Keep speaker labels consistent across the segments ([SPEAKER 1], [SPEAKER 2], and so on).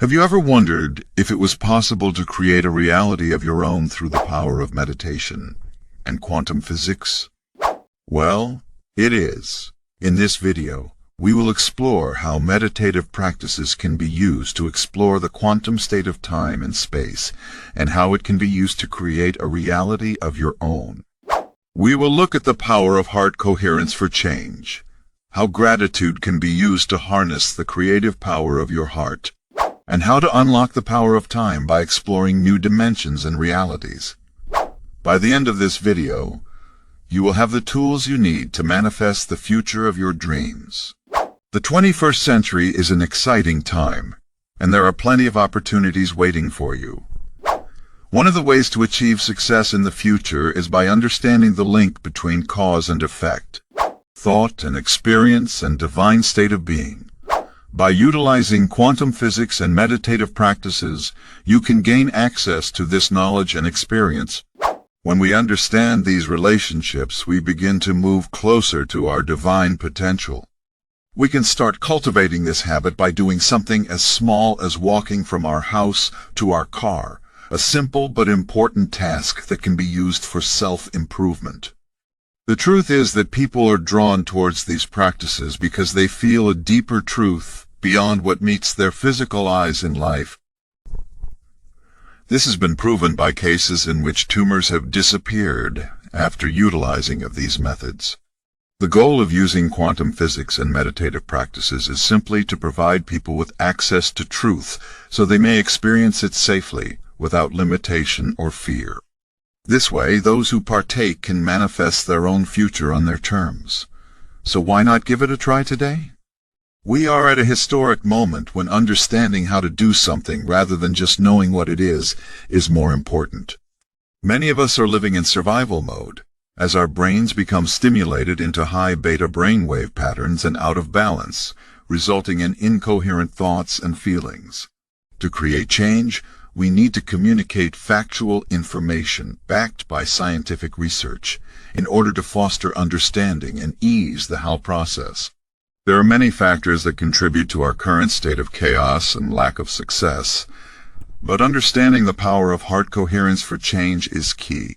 [SPEAKER 1] Have you ever wondered if it was possible to create a reality of your own through the power of meditation and quantum physics? Well, it is. In this video, we will explore how meditative practices can be used to explore the quantum state of time and space, and how it can be used to create a reality of your own. We will look at the power of heart coherence for change, how gratitude can be used to harness the creative power of your heart, and how to unlock the power of time by exploring new dimensions and realities. By the end of this video, you will have the tools you need to manifest the future of your dreams. The 21st century is an exciting time, and there are plenty of opportunities waiting for you. One of the ways to achieve success in the future is by understanding the link between cause and effect, thought and experience and divine state of being. By utilizing quantum physics and meditative practices, you can gain access to this knowledge and experience. When we understand these relationships, we begin to move closer to our divine potential. We can start cultivating this habit by doing something as small as walking from our house to our car, a simple but important task that can be used for self-improvement. The truth is that people are drawn towards these practices because they feel a deeper truth beyond what meets their physical eyes in life. This has been proven by cases in which tumors have disappeared after utilizing of these methods. The goal of using quantum physics and meditative practices is simply to provide people with access to truth so they may experience it safely, without limitation or fear. This way, those who partake can manifest their own future on their terms. So why not give it a try today? We are at a historic moment when understanding how to do something rather than just knowing what it is more important. Many of us are living in survival mode, as our brains become stimulated into high beta brainwave patterns and out of balance, resulting in incoherent thoughts and feelings. To create change, we need to communicate factual information backed by scientific research in order to foster understanding and ease the how process. There are many factors that contribute to our current state of chaos and lack of success, but understanding the power of heart coherence for change is key.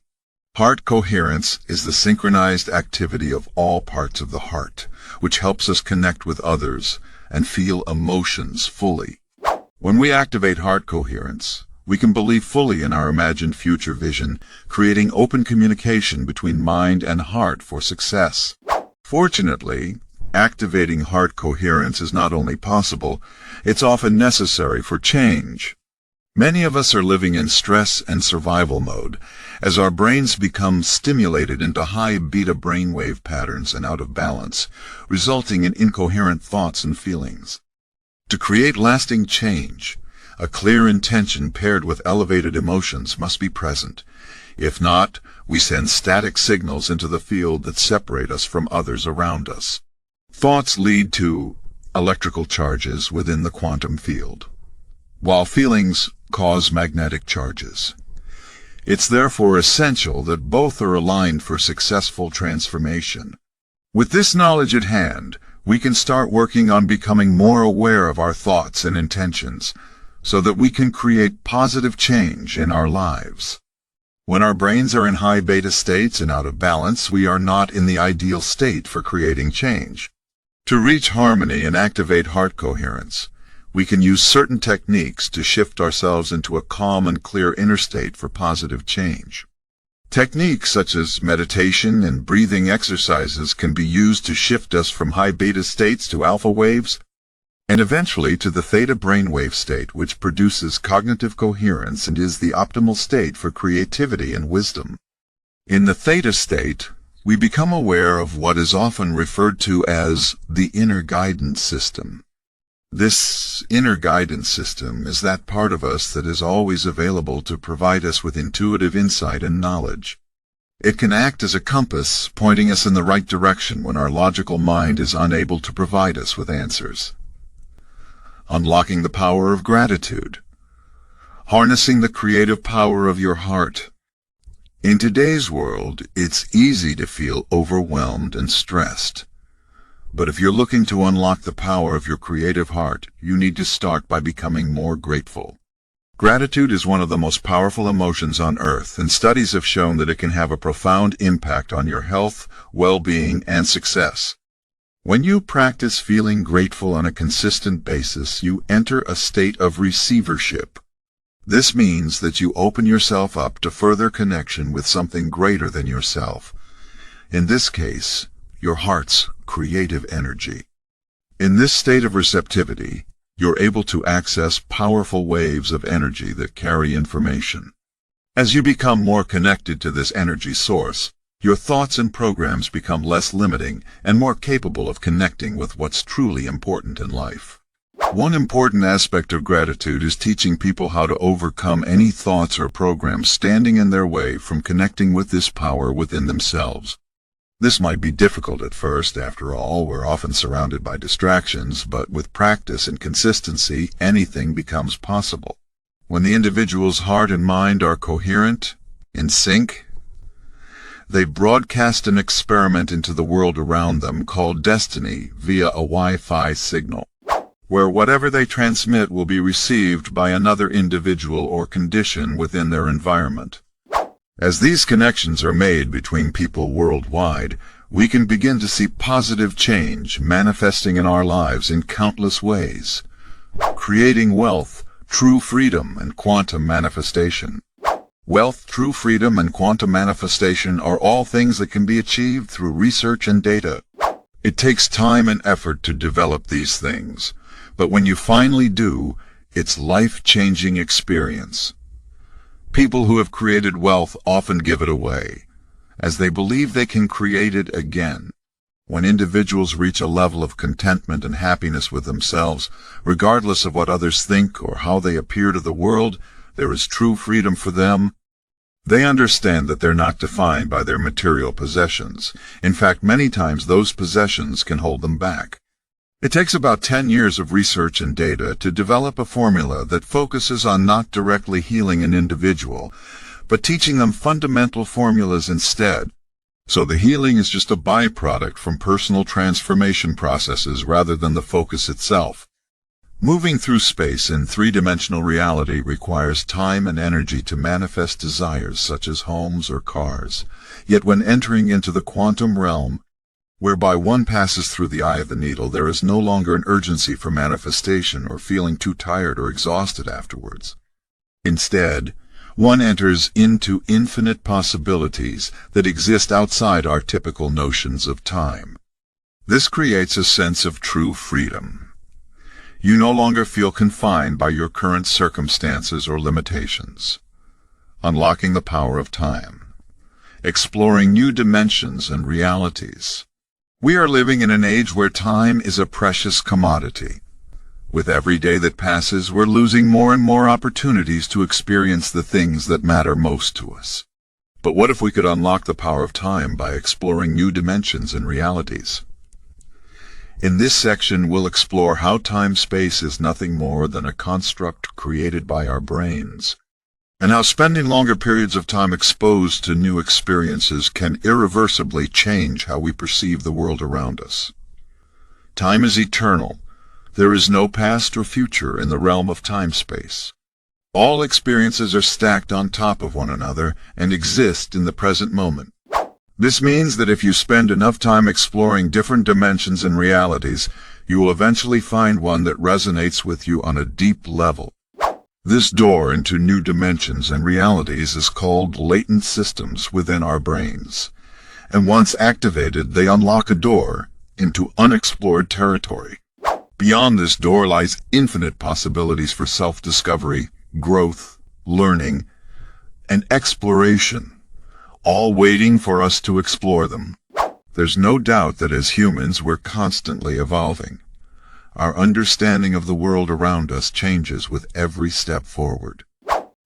[SPEAKER 1] Heart coherence is the synchronized activity of all parts of the heart, which helps us connect with others and feel emotions fully. When we activate heart coherence, we can believe fully in our imagined future vision, creating open communication between mind and heart for success. Fortunately, activating heart coherence is not only possible, it's often necessary for change. Many of us are living in stress and survival mode, as our brains become stimulated into high beta brainwave patterns and out of balance, resulting in incoherent thoughts and feelings. To create lasting change, a clear intention paired with elevated emotions must be present. If not, we send static signals into the field that separate us from others around us. Thoughts lead to electrical charges within the quantum field, while feelings cause magnetic charges. It's therefore essential that both are aligned for successful transformation. With this knowledge at hand, we can start working on becoming more aware of our thoughts and intentions, so that we can create positive change in our lives. When our brains are in high beta states and out of balance, we are not in the ideal state for creating change. To reach harmony and activate heart coherence, we can use certain techniques to shift ourselves into a calm and clear inner state for positive change. Techniques such as meditation and breathing exercises can be used to shift us from high beta states to alpha waves, and eventually to the theta brainwave state, which produces cognitive coherence and is the optimal state for creativity and wisdom. In the theta state, we become aware of what is often referred to as the inner guidance system. This inner guidance system is that part of us that is always available to provide us with intuitive insight and knowledge. It can act as a compass, pointing us in the right direction when our logical mind is unable to provide us with answers. Unlocking the power of gratitude. Harnessing the creative power of your heart. In today's world, it's easy to feel overwhelmed and stressed. But if you're looking to unlock the power of your creative heart, you need to start by becoming more grateful. Gratitude is one of the most powerful emotions on earth, and studies have shown that it can have a profound impact on your health, well-being, and success. When you practice feeling grateful on a consistent basis, you enter a state of receivership. This means that you open yourself up to further connection with something greater than yourself. In this case, your heart's creative energy. In this state of receptivity, you're able to access powerful waves of energy that carry information. As you become more connected to this energy source, your thoughts and programs become less limiting and more capable of connecting with what's truly important in life. One important aspect of gratitude is teaching people how to overcome any thoughts or programs standing in their way from connecting with this power within themselves. This might be difficult at first. After all, we're often surrounded by distractions, but with practice and consistency, anything becomes possible. When the individual's heart and mind are coherent, in sync, they broadcast an experiment into the world around them called destiny via a Wi-Fi signal, where whatever they transmit will be received by another individual or condition within their environment. As these connections are made between people worldwide, we can begin to see positive change manifesting in our lives in countless ways, creating wealth, true freedom, and quantum manifestation. Wealth, true freedom, and quantum manifestation are all things that can be achieved through research and data. It takes time and effort to develop these things, but when you finally do, it's life-changing experience. People who have created wealth often give it away, as they believe they can create it again. When individuals reach a level of contentment and happiness with themselves, regardless of what others think or how they appear to the world, there is true freedom for them. They understand that they're not defined by their material possessions. In fact, many times those possessions can hold them back. It takes about 10 years of research and data to develop a formula that focuses on not directly healing an individual, but teaching them fundamental formulas instead. So the healing is just a byproduct from personal transformation processes rather than the focus itself. Moving through space in three-dimensional reality requires time and energy to manifest desires such as homes or cars. Yet when entering into the quantum realm, whereby one passes through the eye of the needle, there is no longer an urgency for manifestation or feeling too tired or exhausted afterwards. Instead, one enters into infinite possibilities that exist outside our typical notions of time. This creates a sense of true freedom. You no longer feel confined by your current circumstances or limitations. Unlocking the power of time. Exploring new dimensions and realities. We are living in an age where time is a precious commodity. With every day that passes, we're losing more and more opportunities to experience the things that matter most to us. But what if we could unlock the power of time by exploring new dimensions and realities? In this section, we'll explore how time-space is nothing more than a construct created by our brains, and how spending longer periods of time exposed to new experiences can irreversibly change how we perceive the world around us. Time is eternal. There is no past or future in the realm of time-space. All experiences are stacked on top of one another and exist in the present moment. This means that if you spend enough time exploring different dimensions and realities, you will eventually find one that resonates with you on a deep level. This door into new dimensions and realities is called latent systems within our brains, and once activated, they unlock a door into unexplored territory. Beyond this door lies infinite possibilities for self-discovery, growth, learning, and exploration, all waiting for us to explore them. There's no doubt that as humans, we're constantly evolving. Our understanding of the world around us changes with every step forward.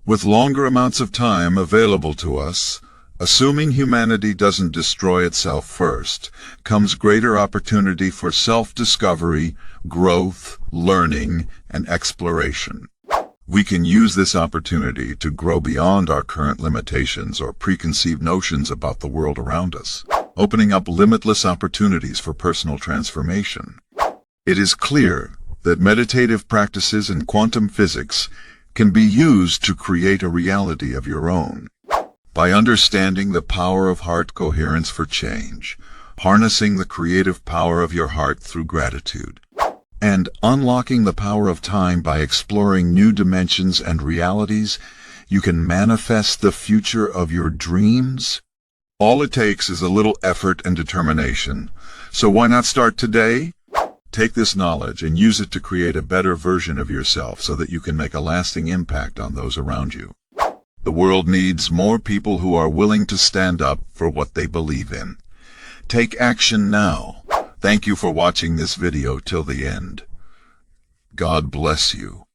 [SPEAKER 1] With longer amounts of time available to us, assuming humanity doesn't destroy itself first, comes greater opportunity for self-discovery, growth, learning, and exploration. We can use this opportunity to grow beyond our current limitations or preconceived notions about the world around us. opening up limitless opportunities for personal transformation. It is clear that meditative practices and quantum physics can be used to create a reality of your own. By understanding the power of heart coherence for change, harnessing the creative power of your heart through gratitude, and unlocking the power of time by exploring new dimensions and realities, you can manifest the future of your dreams. All it takes is a little effort and determination. So why not start today? Take this knowledge and use it to create a better version of yourself so that you can make a lasting impact on those around you. The world needs more people who are willing to stand up for what they believe in. Take action now. Thank you for watching this video till the end. God bless you.